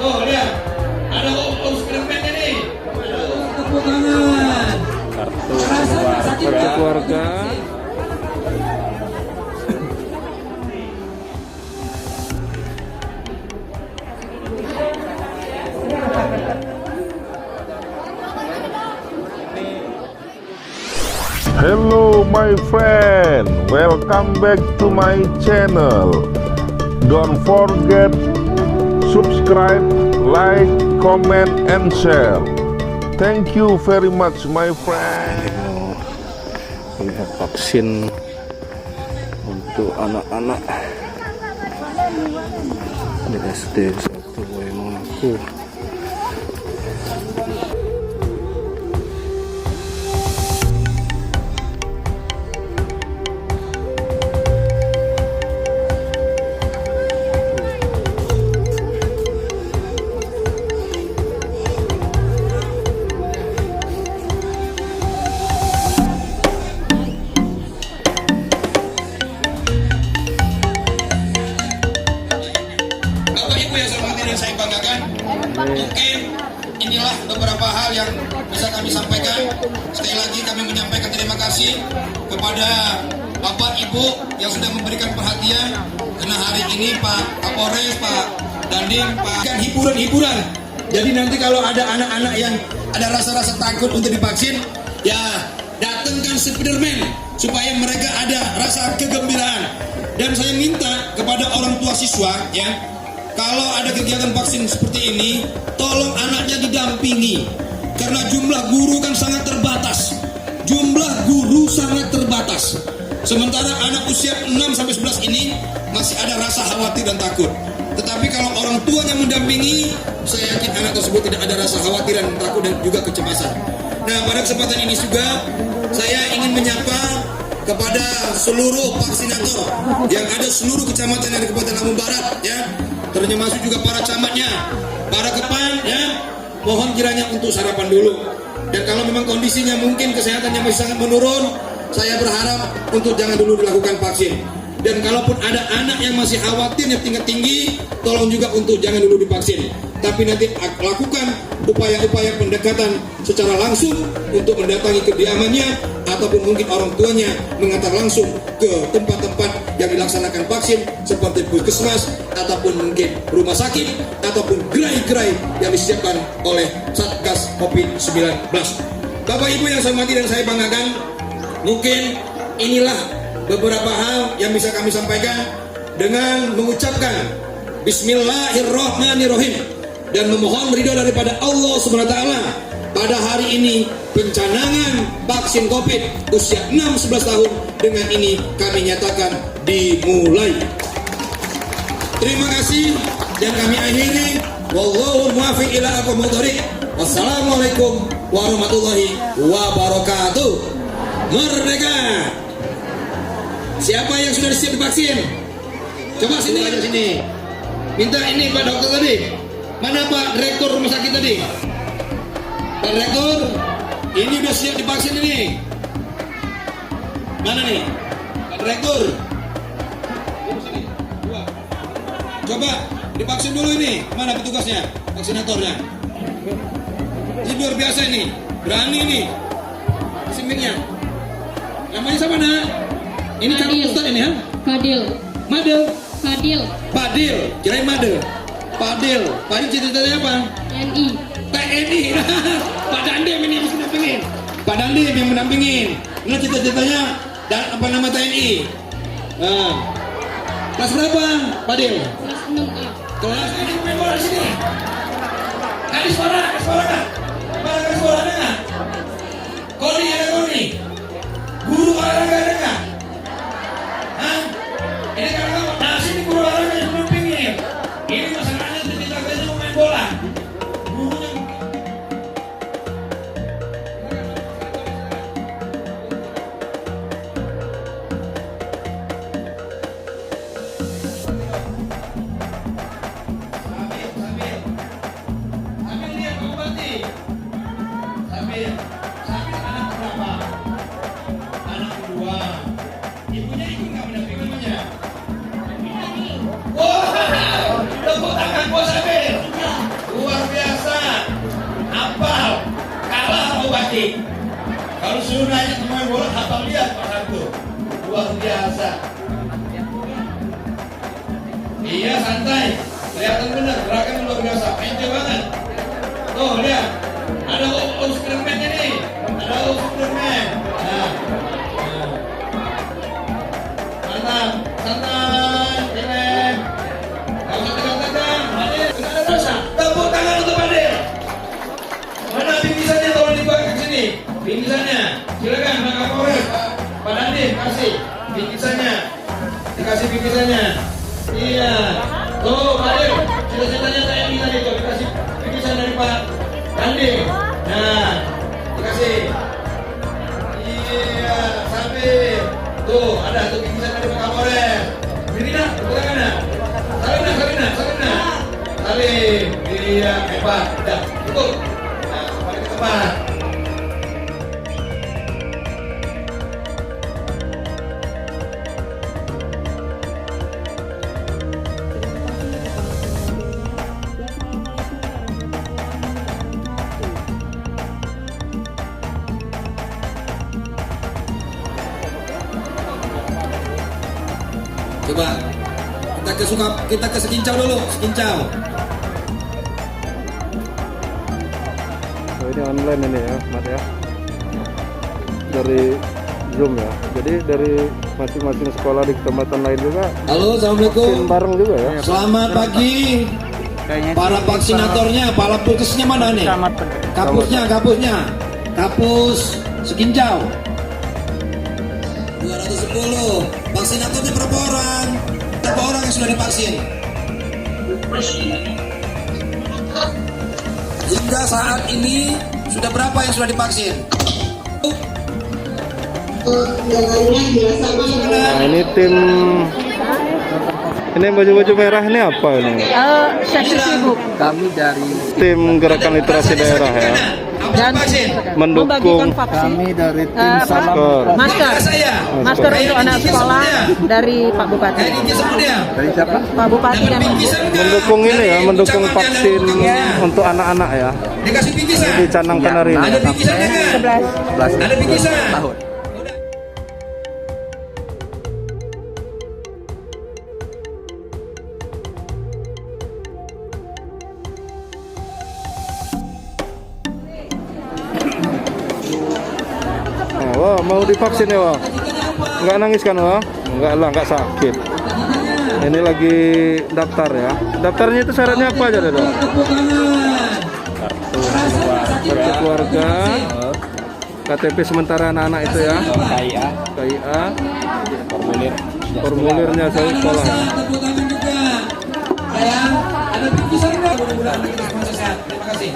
Oh, lihat. Ada urus kedepannya nih. Tepuk tangan. Kartu keluarga. Hello my friend, welcome back to my channel. Don't forget subscribe, like, comment, and share. Thank you very much my friend. Lihat vaksin untuk anak-anak di SD 1 Boyolali. Saya banggakan, mungkin inilah beberapa hal yang bisa kami sampaikan. Sekali lagi kami menyampaikan terima kasih kepada Bapak Ibu yang sudah memberikan perhatian, karena hari ini Pak Kapolres, Pak Dandim, Pak hiburan-hiburan. Jadi nanti kalau ada anak-anak yang ada rasa-rasa takut untuk divaksin, ya datangkan Spiderman supaya mereka ada rasa kegembiraan. Dan saya minta kepada orang tua siswa, ya, kalau ada kegiatan vaksin seperti ini, tolong anaknya didampingi. Karena jumlah guru kan sangat terbatas. Sementara anak usia 6-11 ini masih ada rasa khawatir dan takut. Tetapi kalau orang tuanya mendampingi, saya yakin anak tersebut tidak ada rasa khawatir dan takut dan juga kecemasan. Nah, pada kesempatan ini juga saya ingin menyapa kepada seluruh vaksinator yang ada seluruh kecamatan yang di Kabupaten Lampung Barat, ya, termasuk juga para camatnya, para kepan, ya, mohon kiranya untuk sarapan dulu. Dan kalau memang kondisinya mungkin kesehatannya masih sangat menurun, saya berharap untuk jangan dulu dilakukan vaksin. Dan kalaupun ada anak yang masih khawatirnya tingkat tinggi, tolong juga untuk jangan dulu divaksin. Tapi nanti lakukan upaya-upaya pendekatan secara langsung untuk mendatangi kediamannya, ataupun mungkin orang tuanya mengantar langsung ke tempat-tempat yang dilaksanakan vaksin seperti puskesmas, ataupun mungkin rumah sakit, ataupun gerai-gerai yang disiapkan oleh Satgas COVID-19. Bapak Ibu yang saya hormati dan saya banggakan, mungkin inilah beberapa hal yang bisa kami sampaikan dengan mengucapkan Bismillahirrahmanirrahim dan memohon ridho daripada Allah SWT. Pada hari ini pencanangan vaksin COVID usia 6-11 tahun dengan ini kami nyatakan dimulai. Terima kasih dan kami akhiri. Wallahu muwaffiq ila aqwamit thoriq. Wassalamualaikum warahmatullahi wabarakatuh. Merdeka. Siapa yang sudah siap divaksin? Coba sini aja sini. Minta ini Pak Dokter tadi. Mana Pak Direktur rumah sakit tadi? Pak Direktur, ini udah siap divaksin ini. Mana nih? Pak Direktur. Sini. Dua. Coba divaksin dulu ini. Mana petugasnya? Vaksinatornya. Ini luar biasa ini. Berani ini. Simiknya. Namanya siapa nak? Ini calon ustad ini, ha? Fadil. Madel. Fadil. Fadil. Kirain Madel. Fadil. Fadil cita-citanya apa? TNI. TNI. Pak Dandim ini yang mendampingin. Pak Dandim yang mendampingin. Ini cita-citanya dan apa nama TNI? Nah. Kelas berapa, Fadil? Kelas 6A. Kelas ini main bola di sini. Ada suara kan? Mana ada suaranya nggak? Koni ada Koni. Guru olahraga ada nggak? Hah? Ini kan nah sini guru olahraga yang mendampingin. Ini masalahnya cita-citanya mau main bola. Gurunya sambil lihat Pak Bupati. Sambil anak berapa? Anak kedua. Kalau suruh nanya pemain bola, abang lihat Pak Harto. Luar biasa. Iya, santai. Kelihatan benar, gerakan luar biasa. Ente banget. Tuh, lihat. Ada Superman-nya nih. Ada Superman. Nah. Mantap. Santai. Keren. Gak usah tegang-tegang. Adil, gak ada rasa. Tepuk tangan untuk Adil. Mana bingkisannya, tolong dibawa ke sini. Bingkisannya. Silakan, Pak Kapolres. Pak Dandim, kasih bingkisannya. Dikasih bingkisannya. Iya. Tuh, Pak Adil. Cita-citanya TNI tadi tuh. Dikasih bingkisan dari Pak Dandim. Nah, dikasih. Iya, sambil. Tuh, ada tuh bingkisan dari Pak Kapolres. Ini dah, betul kan? Salim. Iya, hebat. Dah, cukup. Nah, kembali ke tempat. Coba kita ke Sekincau dulu, Sekincau. Oh, ini online ini ya, Mat ya. Dari Zoom ya. Jadi dari masing-masing sekolah di kecamatan lain juga Halo, assalamualaikum. vaksin bareng juga ya. Selamat pagi. Para vaksinatornya, para pulkesnya mana nih? Kapusnya. Kapus Sekincau. 210. Vaksinatornya berapa orang? Berapa orang yang sudah divaksin? Hingga saat ini sudah berapa yang sudah divaksin? Nah, ini tim ini baju-baju merah ini apa ini? Seksi sibuk. Kami dari Tim Gerakan Literasi Daerah ya. dan Mendukung membagikan vaksin. Kami dari tim Apa? Salam Masker. Masker untuk anak sekolah dari Pak Bupati. dari siapa? Pak Bupati dan Mendukung ini ya, mendukung vaksin untuk anak-anak ya. Dikasih bingkisan. Di Canang Kenari ini. Ada bingkisannya kan? 11. Ada bingkisan. Tahun. Wah, mau divaksin ya, Wah? Enggak nangis kan, Wah? Enggak lah, enggak sakit. Ini lagi daftar ya. Daftarnya itu syaratnya apa aja, Dok? Kartu keluarga, KTP sementara anak-anak itu ya. KIA, formulirnya saya sekolah. Tepuk tangan juga. Sayang, ada bingkisan nggak? Mudah-mudahan kita semua sehat. Terima kasih.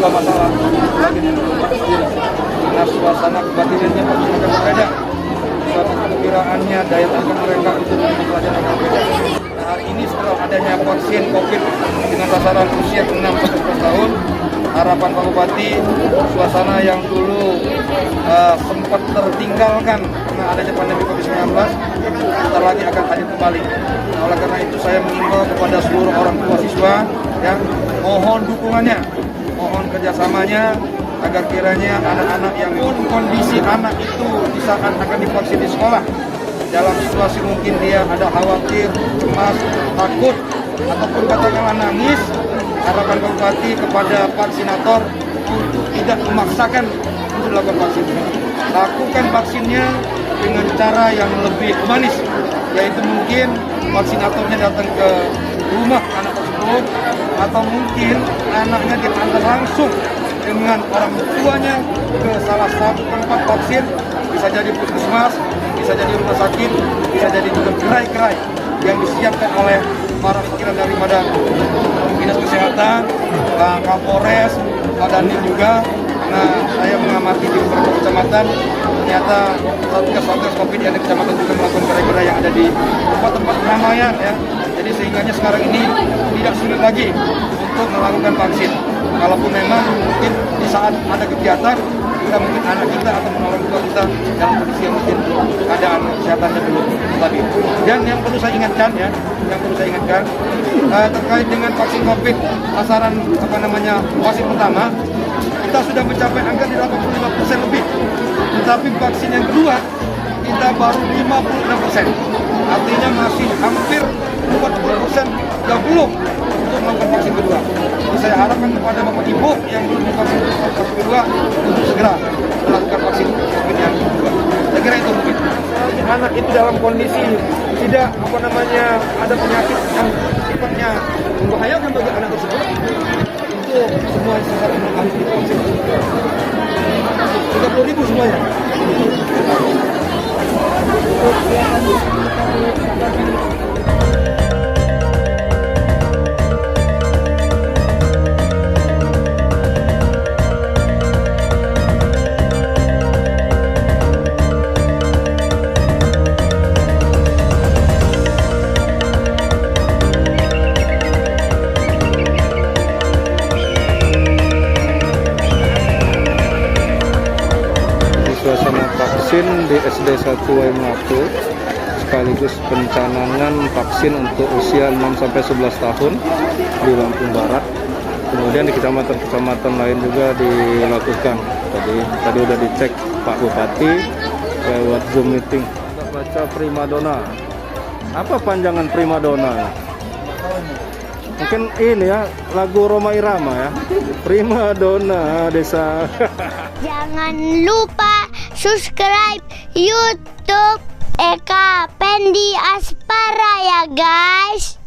juga masalah lagi vaksin. Nah, suasana kebatinannya pasti akan berbeda. dan perkiraannya daya tahan mereka untuk menempuh pelajaran yang berbeda. Nah, hari ini setelah adanya vaksin COVID dengan sasaran usia 6-11 tahun, harapan Pak Bupati, suasana yang dulu sempat tertinggalkan karena adanya pandemi COVID-19, sebentar lagi akan hadir kembali. Nah, oleh karena itu saya mengimbau kepada seluruh orang tua siswa, ya, mohon dukungannya, mohon kerjasamanya, agar kiranya anak-anak yang kondisi anak itu di saat akan divaksin di sekolah, dalam situasi mungkin dia ada khawatir, cemas, takut, ataupun katakanlah nangis, harapan Bupati kepada vaksinator untuk tidak memaksakan untuk melakukan vaksin. Lakukan vaksinnya dengan cara yang lebih humanis, yaitu mungkin vaksinatornya datang ke rumah anak tersebut, atau mungkin anaknya diantar langsung dengan orang tuanya ke salah satu tempat vaksin, bisa jadi puskesmas, bisa jadi rumah sakit, bisa jadi juga gerai-gerai yang disiapkan oleh para pikiran daripada Dinas Kesehatan, Pak Kapolres, Pak Dandim juga. Nah, saya mengamati di beberapa kecamatan, ternyata satgas COVID yang di kecamatan juga melakukan gerai-gerai yang ada di tempat-tempat keramaian, ya. Jadi sehingganya sekarang ini tidak sulit lagi untuk melakukan vaksin. Kalaupun memang mungkin di saat ada kegiatan, kita mungkin anak kita atau orang tua kita dalam kondisi yang mungkin keadaan kesehatannya belum stabil. Dan yang perlu saya ingatkan, ya, terkait dengan vaksin COVID sasaran vaksin pertama, kita sudah mencapai angka di 85% lebih. Tetapi vaksin yang kedua kita baru 56%. Artinya masih hampir 40% yang belum untuk melakukan vaksin kedua. Jadi saya harapkan kepada Bapak Ibu yang belum divaksin vaksin kedua untuk segera melakukan vaksin COVID yang kedua. Saya kira itu mungkin. Anak itu dalam kondisi tidak ada penyakit yang sifatnya membahayakan bagi anak tersebut, itu semua sekarang harus divaksin. 30.000 semuanya. Suasana vaksin di SD 1 Waimatu sekaligus pencanangan vaksin untuk usia 6-11 tahun di Lampung Barat. Kemudian di kecamatan-kecamatan lain juga dilakukan. Tadi udah dicek Pak Bupati lewat Zoom meeting. Kita baca primadona. Apa panjangan primadona? Mungkin ini ya, lagu Roma Irama ya. Primadona desa. Jangan lupa subscribe YouTube Eka Pendi Aspara ya guys.